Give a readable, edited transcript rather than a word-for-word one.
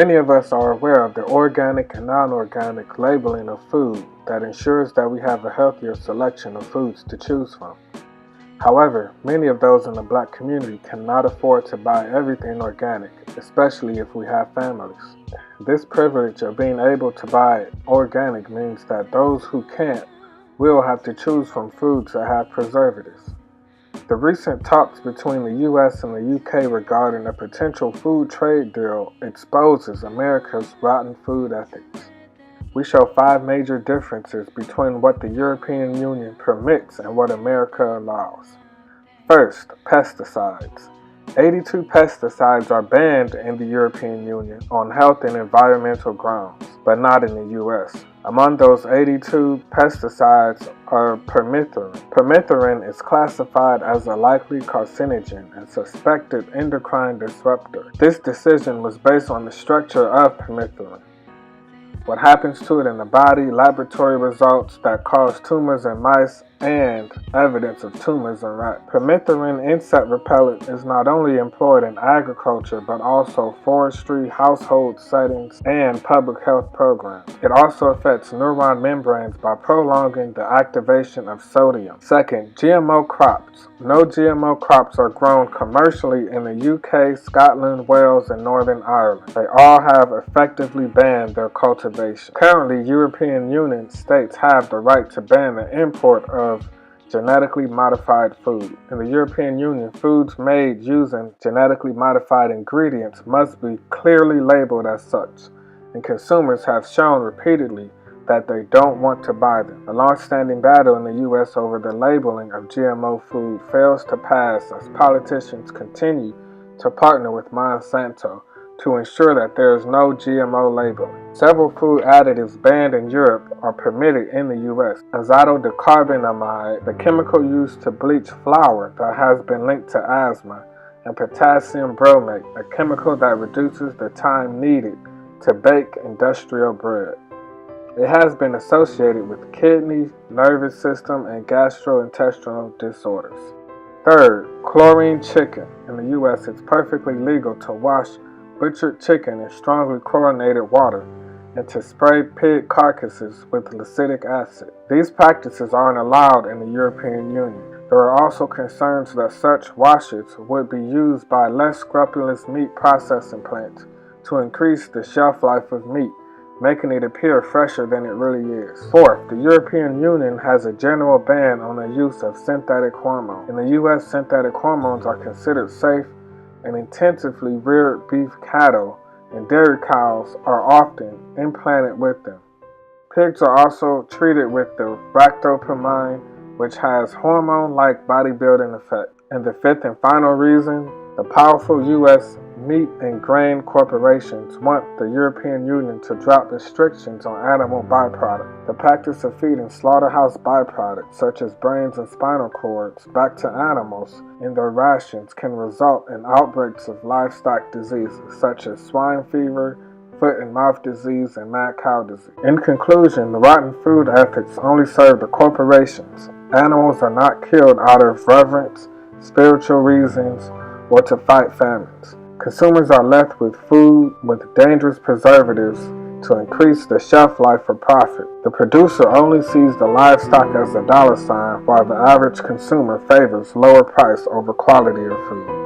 Many of us are aware of the organic and non-organic labeling of food that ensures that we have a healthier selection of foods to choose from. However, many of those in the Black community cannot afford to buy everything organic, especially if we have families. This privilege of being able to buy organic means that those who can't will have to choose from foods that have preservatives. The recent talks between the U.S. and the U.K. regarding a potential food trade deal exposes America's rotten food ethics. We show 5 major differences between what the European Union permits and what America allows. First, pesticides. 82 pesticides are banned in the European Union on health and environmental grounds, but not in the U.S. Among those 82 pesticides are permethrin. Permethrin is classified as a likely carcinogen and suspected endocrine disruptor. This decision was based on the structure of permethrin, what happens to it in the body, laboratory results that cause tumors in mice, and evidence of tumors in rats. Permethrin insect repellent is not only employed in agriculture but also forestry, household settings, and public health programs. It also affects neuron membranes by prolonging the activation of sodium. Second, GMO crops. No GMO crops are grown commercially in the UK, Scotland, Wales, and Northern Ireland. They all have effectively banned their cultivation. Currently, European Union states have the right to ban the import of genetically modified food. In the European Union, foods made using genetically modified ingredients must be clearly labeled as such, and consumers have shown repeatedly that they don't want to buy them. A long-standing battle in the U.S. over the labeling of GMO food fails to pass as politicians continue to partner with Monsanto to ensure that there is no GMO labeling. Several food additives banned in Europe are permitted in the U.S. Azoto dicarbonamide, the chemical used to bleach flour that has been linked to asthma, and potassium bromate, a chemical that reduces the time needed to bake industrial bread. It has been associated with kidney, nervous system, and gastrointestinal disorders. Third, chlorine chicken. In the U.S., it's perfectly legal to wash butchered chicken in strongly chlorinated water and to spray pig carcasses with acetic acid. These practices aren't allowed in the European Union. There are also concerns that such washes would be used by less scrupulous meat processing plants to increase the shelf life of meat, making it appear fresher than it really is. Fourth, the European Union has a general ban on the use of synthetic hormones. In the U.S., synthetic hormones are considered safe, and intensively reared beef cattle and dairy cows are often implanted with them. Pigs are also treated with the ractopamine, which has hormone-like bodybuilding effect. And the fifth and final reason, the powerful U.S. meat and grain corporations want the European Union to drop restrictions on animal byproducts. The practice of feeding slaughterhouse byproducts, such as brains and spinal cords, back to animals in their rations can result in outbreaks of livestock diseases, such as swine fever, foot and mouth disease, and mad cow disease. In conclusion, the rotten food ethics only serve the corporations. Animals are not killed out of reverence, spiritual reasons, or to fight famines. Consumers are left with food with dangerous preservatives to increase the shelf life for profit. The producer only sees the livestock as a dollar sign, while the average consumer favors lower price over quality of food.